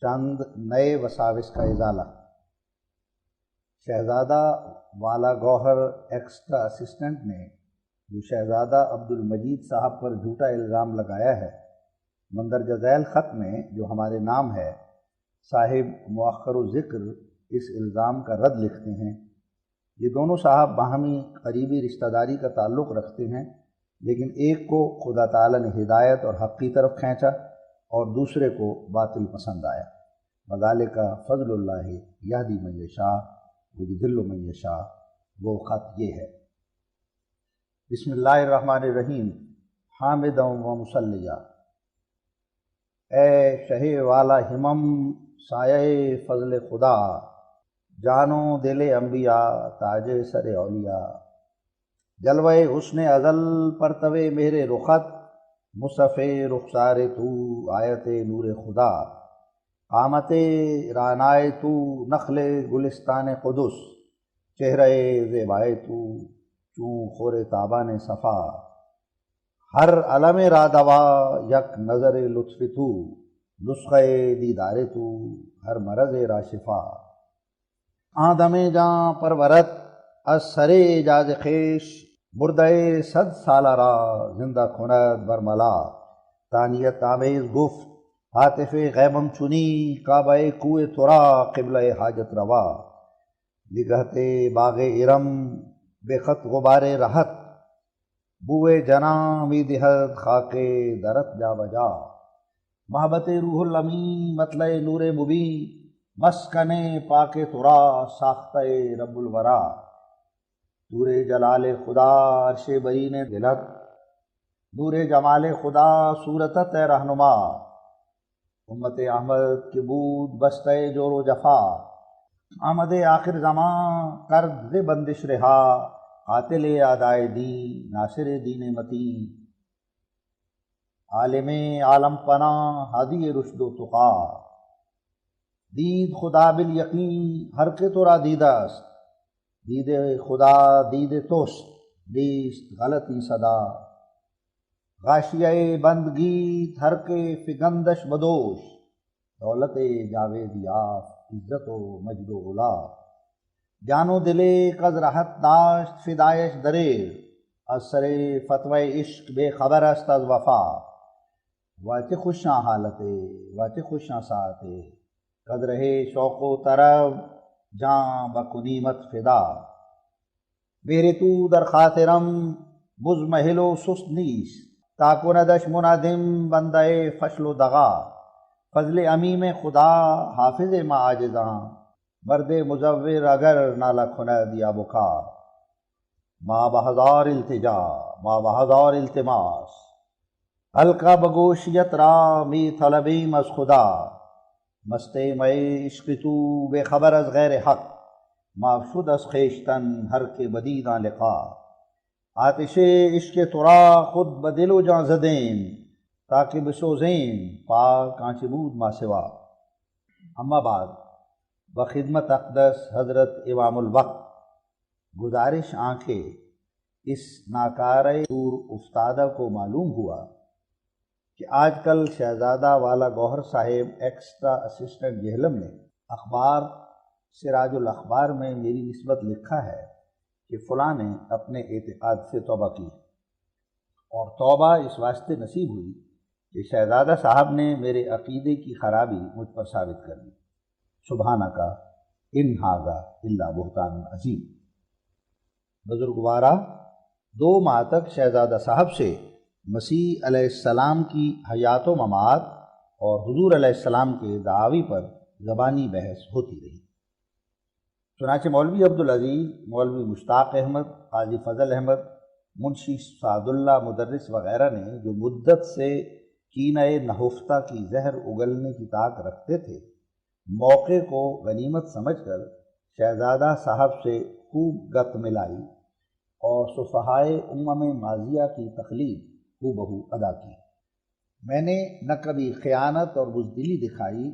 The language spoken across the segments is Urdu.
چند نئے وساوس کا ازالہ۔ شہزادہ والا گوہر ایکسٹرا اسسٹنٹ نے جو شہزادہ عبد المجید صاحب پر جھوٹا الزام لگایا ہے، مندرجہ ذیل خط میں جو ہمارے نام ہے، صاحب مؤخر الذکر اس الزام کا رد لکھتے ہیں۔ یہ دونوں صاحب باہمی قریبی رشتہ داری کا تعلق رکھتے ہیں، لیکن ایک کو خدا تعالی نے ہدایت اور حق کی طرف کھینچا اور دوسرے کو باطل پسند آیا۔ وذالک فضل اللہ یہدی من یشاء ویضل من یشاء، وہ خط یہ ہے۔ بسم اللہ الرحمن الرحیم۔ حامدا و مصلیا، اے شہ والا ہمم سایہ فضل خدا، جانو دل انبیاء تاج سر اولیاء، جلوہ حسن ازل پرتو مہر رخت، مصحف رخسار تو آیت نور خدا، قامت رعنائے تو نخل گلستان قدس، چہرہ زیبائے تو چون خور تابان صفا، ہر علم را دوا یک نظر لطف تو، نسخہ دیدار تو ہر مرض را شفا، آدم جاں پرورت از سر اعجاز خیش، مردہ صد سالہ را زندہ کند برملا، تانیت آمیز گفت ہاتف غیبم چنی، کعبہ کوہ ترا قبلہ حاجت روا، نگہتے باغ ارم بے خط غبار رہت، بوئے جناں می دہت خاک درت جا بجا، محبت روح الامین مطلع نور مبین، مسکن پاک ترا ساختہ رب الورا، نور جلال خدا عرش برین دلت، نور جمال خدا صورتت رہنما، امت احمد کے بود بستہ جور و جفا، آمد آخر زمان کرد ز بندش رہا، قاتل اعدائے دین ناصر دین متین، عالم عالم پناہ ہادی رشد و تقا، دید خدا بالیقین ہر کے ترا دیدہ است، دید خدا دید توست نیست غلطی صدا، غاشیہ بندگی ہر کے فگندش بدوش، دولت جاوید یافت عزت و مجد و علا، جان و دل کز راحت داشت فدایش دریر، از سر فتوی عشق بے خبر است از وفا، واچ خوشاں حالتے واچ خوشاں ساعتے، کز رہے شوق و طرب جاں بکنیمت فدا، میرے تو در خاطرم مزمحل و سست نیست، تا کندش منادم بندہ فشل و دغا، فضل عمیم خدا حافظ معاجزاں، مرد مزور اگر نالا کند یا بکا، ما بہزار التجا ما بہزار التماس، حلقہ بگوشیت را می طلبیم از خدا، مست مے عشق تو بے خبر از غیر حق، معاف شد از خویشتن ہر کے بدیداں لقا، آتش عشق ترا خود بدل و جاں زدیم، تاکہ بسوزیم پاک آنچ بود ما سوا۔ اما بعد، بخدمت اقدس حضرت امام الوقت گزارش آنکھیں اس ناکارہ دور افتادہ کو معلوم ہوا کہ آج کل شہزادہ والا گوہر صاحب ایکسٹرا اسسٹنٹ جہلم نے اخبار سراج الاخبار میں میری نسبت لکھا ہے کہ فلاں نے اپنے اعتقاد سے توبہ کی، اور توبہ اس واسطے نصیب ہوئی کہ شہزادہ صاحب نے میرے عقیدے کی خرابی مجھ پر ثابت کر دی۔ سبحانک ان ھذا الا بہتان عظیم۔ بزرگوارا، 2 ماہ تک شہزادہ صاحب سے مسیح علیہ السلام کی حیات و ممات اور حضور علیہ السلام کے دعاوی پر زبانی بحث ہوتی رہی۔ چنانچہ مولوی عبدالعزیز، مولوی مشتاق احمد، قاضی فضل احمد، منشی سعد اللہ مدرس وغیرہ نے جو مدت سے کینہ نہفتہ کی زہر اگلنے کی طاق رکھتے تھے، موقع کو غنیمت سمجھ کر شہزادہ صاحب سے خوب گت ملائی اور صفحائے ماضیہ کی تقلید ہو بہو ادا کی۔ میں نے نہ کبھی خیانت اور بزدلی دکھائی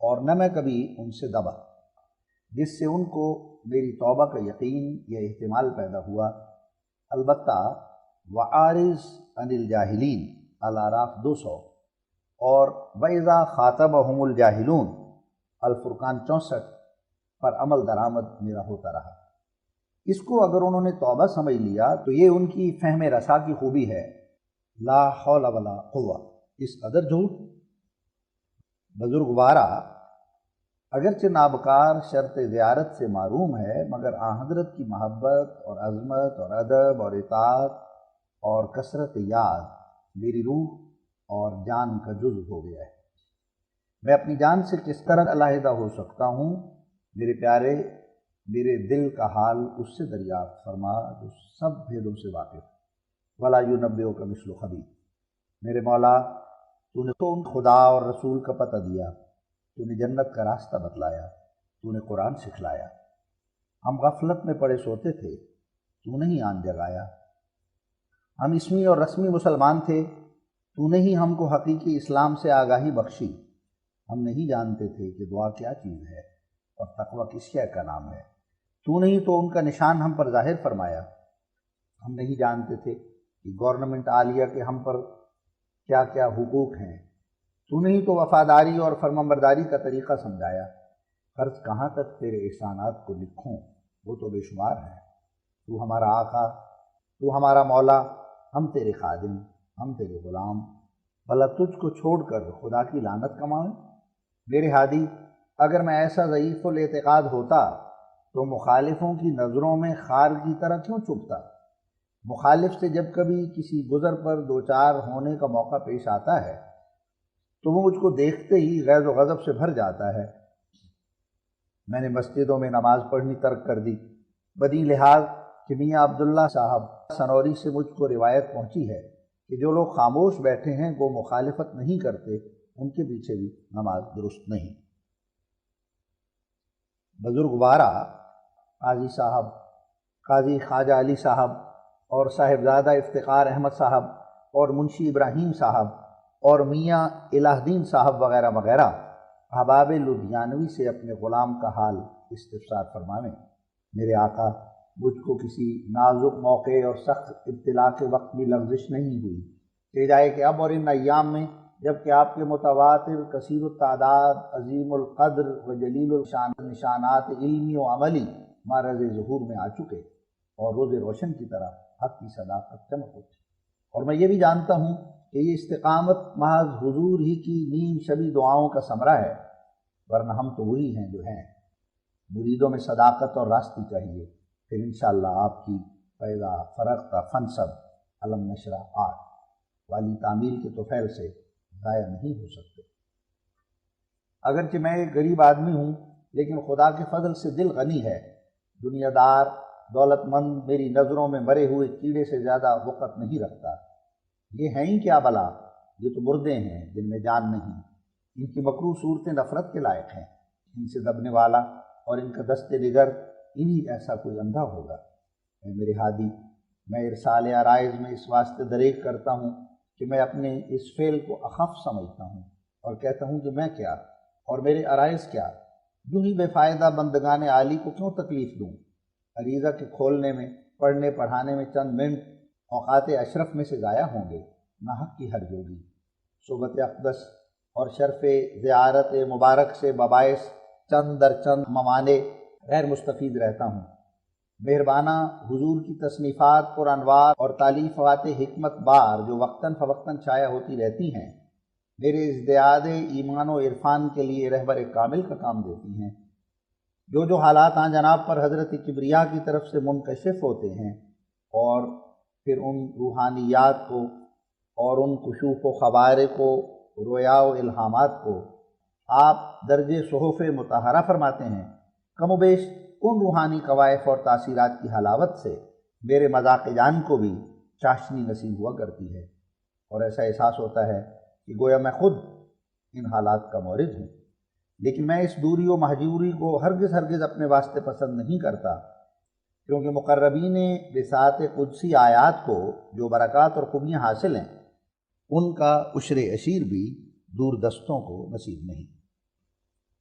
اور نہ میں کبھی ان سے دبا، جس سے ان کو میری توبہ کا یقین یا احتمال پیدا ہوا۔ البتہ وعارض عن الجاہلین الاعراف 200 اور وَإِذَا خَاطَبَهُمُ الْجَاهِلُونَ الفرقان 64 پر عمل درآمد میرا ہوتا رہا۔ اس کو اگر انہوں نے توبہ سمجھ لیا تو یہ ان کی فہم رسا کی خوبی ہے۔ لا حول ولا قوہ، اس قدر جھوٹ۔ بزرگوارا اگرچہ نابکار شرط زیارت سے معروم ہے، مگر آن حضرت کی محبت اور عظمت اور ادب اور اطاعت اور کثرت یاد میری روح اور جان کا جزو ہو گیا ہے۔ میں اپنی جان سے کس طرح علیحدہ ہو سکتا ہوں؟ میرے پیارے، میرے دل کا حال اس سے دریافت فرما جو سب بھیدوں سے واقف ہے۔ ولا ينبئك مثل خبیر۔ میرے مولا، تو نے تو خدا اور رسول کا پتہ دیا، تو نے جنت کا راستہ بتلایا، تو نے قرآن سکھلایا۔ ہم غفلت میں پڑے سوتے تھے، تو نے ہی آن جگایا۔ ہم اسمی اور رسمی مسلمان تھے، تو نے ہی ہم کو حقیقی اسلام سے آگاہی بخشی۔ ہم نہیں جانتے تھے کہ دعا کیا چیز ہے اور تقوی کس شے کا نام ہے، تو نے ہی تو ان کا نشان ہم پر ظاہر فرمایا۔ ہم نہیں جانتے تھے کہ گورنمنٹ عالیہ کے ہم پر کیا کیا حقوق ہیں، تو نے ہی تو وفاداری اور فرمانبرداری کا طریقہ سمجھایا۔ قرض کہاں تک تیرے احسانات کو لکھوں، وہ تو بے شمار ہیں۔ تو ہمارا آقا، تو ہمارا مولا، ہم تیرے خادم، ہم تیرے غلام، بھلا تجھ کو چھوڑ کر خدا کی لعنت کمائیں؟ میرے ہادی، اگر میں ایسا ضعیف الاعتقاد ہوتا تو مخالفوں کی نظروں میں خار کی طرح کیوں چبھتا؟ مخالف سے جب کبھی کسی گزر پر دوچار ہونے کا موقع پیش آتا ہے تو وہ مجھ کو دیکھتے ہی غیظ و غضب سے بھر جاتا ہے۔ میں نے مسجدوں میں نماز پڑھنی ترک کر دی، بدی لحاظ کہ میاں عبداللہ صاحب سنوری سے مجھ کو روایت پہنچی ہے کہ جو لوگ خاموش بیٹھے ہیں وہ مخالفت نہیں کرتے، ان کے پیچھے بھی نماز درست نہیں۔ بزرگوارا قاضی صاحب، قاضی خواجہ علی صاحب اور صاحبزادہ افتخار احمد صاحب اور منشی ابراہیم صاحب اور میاں الہ الدین صاحب وغیرہ وغیرہ احباب لدھیانوی سے اپنے غلام کا حال استفسار فرماویں۔ میرے آقا، مجھ کو کسی نازک موقع اور سخت ابتلا کے وقت بھی لغزش نہیں ہوئی کہ جائے کہ اب اور ان ایام میں جب کہ آپ کے متواتر کثیر التعداد عظیم القدر و جلیل الشان نشانات علمی و عملی معرض ظہور میں آ چکے اور روز روشن کی طرح حق کی صداقت چمک اٹھی، اور میں یہ بھی جانتا ہوں کہ یہ استقامت محض حضور ہی کی نیم شبی دعاؤں کا ثمرہ ہے، ورنہ ہم تو وہی ہیں جو ہیں۔ مریدوں میں صداقت اور راستی چاہیے، پھر انشاءاللہ آپ کی فیضا فرغت فنصب علم نشرہ 8 والی تعمیل کے طفیل سے ضائع نہیں ہو سکتے۔ اگرچہ میں ایک غریب آدمی ہوں، لیکن خدا کے فضل سے دل غنی ہے۔ دنیا دار دولت مند میری نظروں میں مرے ہوئے کیڑے سے زیادہ وقت نہیں رکھتا۔ یہ ہیں ہی کیا بلا، یہ تو مردے ہیں جن میں جان نہیں۔ ان کی مکروہ صورتیں نفرت کے لائق ہیں، ان سے دبنے والا اور ان کا دست نگر انہی ایسا کوئی اندھا ہوگا۔ اے میرے ہادی، میں ارسال عرائض میں اس واسطے دریغ کرتا ہوں کہ میں اپنے اس فعل کو اخف سمجھتا ہوں اور کہتا ہوں کہ میں کیا اور میرے عرائض کیا، یوں ہی بے فائدہ بندگان عالی کو کیوں تکلیف دوں؟ عریضہ کے کھولنے میں، پڑھنے پڑھانے میں چند منٹ اوقات اشرف میں سے ضائع ہوں گے، ناحق کی حرج ہوگی۔ صحبت اقدس اور شرف زیارت مبارک سے بباعث چند در چند ممانے غیر مستفید رہتا ہوں۔ مہربانہ حضور کی تصنیفات پر انوار اور تالیفات حکمت بار جو وقتاً فوقتاً شائع ہوتی رہتی ہیں، میرے ازدیاد ایمان و عرفان کے لیے رہبر کامل کا کام دیتی ہیں۔ جو حالات آن جناب پر حضرت کبریا کی طرف سے منکشف ہوتے ہیں اور پھر ان روحانیات کو اور ان کشوف و خبار کو، رویا و الہامات کو آپ درجے صحف مطہرہ فرماتے ہیں، کم و بیش ان روحانی قوائف اور تاثیرات کی حلاوت سے میرے مذاق جان کو بھی چاشنی نصیب ہوا کرتی ہے، اور ایسا احساس ہوتا ہے کہ گویا میں خود ان حالات کا مورد ہوں۔ لیکن میں اس دوری و مہجوری کو ہرگز اپنے واسطے پسند نہیں کرتا، کیونکہ مقربین بساط قدسی آیات کو جو برکات اور خوبیاں حاصل ہیں، ان کا عشر عشیر بھی دور دستوں کو نصیب نہیں۔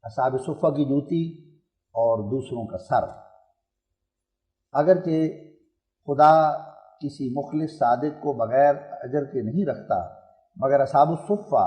اصحاب صفہ کی جوتی اور دوسروں کا سر۔ اگرچہ خدا کسی مخلص صادق کو بغیر اجر کے نہیں رکھتا، مگر اصحاب الصفہ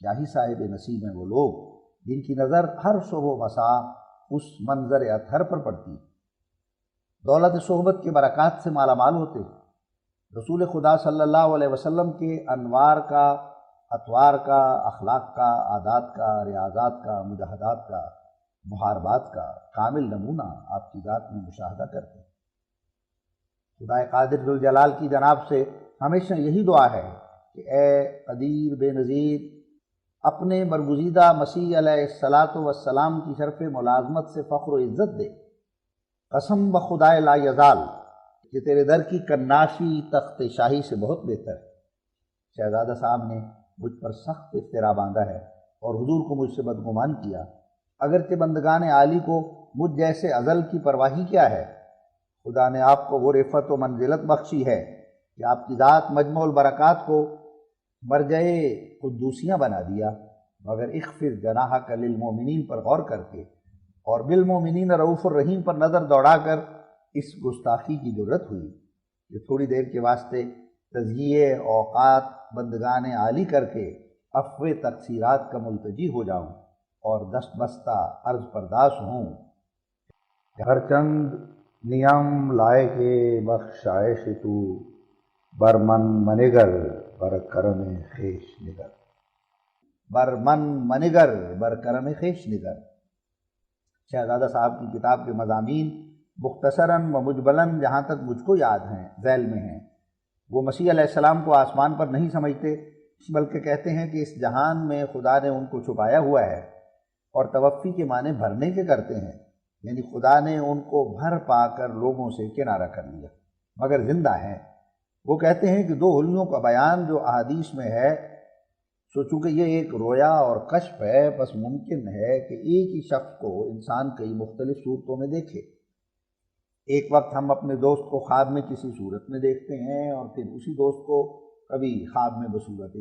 کیا ہی صاحب نصیب ہیں وہ لوگ جن کی نظر ہر صبح و مساء اس منظر اطہر پر پڑتی، دولت صحبت کے برکات سے مالا مال ہوتے، رسول خدا صلی اللہ علیہ وسلم کے انوار کا، اطوار کا، اخلاق کا، عادات کا، ریاضات کا، مجاہدات کا، محاربات کا کامل نمونہ آپ کی ذات میں مشاہدہ کرتے ہیں۔ خدا قادر ذوالجلال کی جناب سے ہمیشہ یہی دعا ہے کہ اے قدیر بے نظیر، اپنے برگزیدہ مسیح علیہ الصلاۃ والسلام کی شرف ملازمت سے فخر و عزت دے، قسم بخدائے لا یزال کہ تیرے در کی کناشی تخت شاہی سے بہت بہتر ہے۔ شہزادہ صاحب نے مجھ پر سخت افترا باندھا ہے اور حضور کو مجھ سے بدگمان کیا، اگرچہ بندگان عالی کو مجھ جیسے ازل کی پرواہی کیا ہے۔ خدا نے آپ کو وہ رفعت و منزلت بخشی ہے کہ آپ کی ذات مجموع البرکات کو مرجع قدوسیاں بنا دیا، مگر اخفض جناحک للمؤمنین پر غور کر کے اور بالمؤمنین رؤوف الرحیم پر نظر دوڑا کر اس گستاخی کی جرت ہوئی کہ تھوڑی دیر کے واسطے تضییع اوقات بندگان عالی کر کے عفو تقصیرات کا ملتجی ہو جاؤں اور دست بستہ عرض پرداز ہوں۔ ہر چند نیم لائے کے بخشائش تو، برمن منگر بر کرم خیش نگر، برمن منگر بر کرم خیش نگر۔ شہزادہ صاحب کی کتاب کے مضامین مختصراً و مجملاً جہاں تک مجھ کو یاد ہیں ذیل میں ہیں۔ وہ مسیح علیہ السلام کو آسمان پر نہیں سمجھتے، بلکہ کہتے ہیں کہ اس جہان میں خدا نے ان کو چھپایا ہوا ہے، اور توفی کے معنی بھرنے کے کرتے ہیں، یعنی خدا نے ان کو بھر پا کر لوگوں سے کنارہ کر لیا مگر زندہ ہیں۔ وہ کہتے ہیں کہ دو حلیوں کا بیان جو احادیث میں ہے، سو چونکہ یہ ایک رویا اور کشف ہے، بس ممکن ہے کہ ایک ہی شخص کو انسان کئی مختلف صورتوں میں دیکھے۔ ایک وقت ہم اپنے دوست کو خواب میں کسی صورت میں دیکھتے ہیں، اور پھر اسی دوست کو کبھی خواب میں بصورت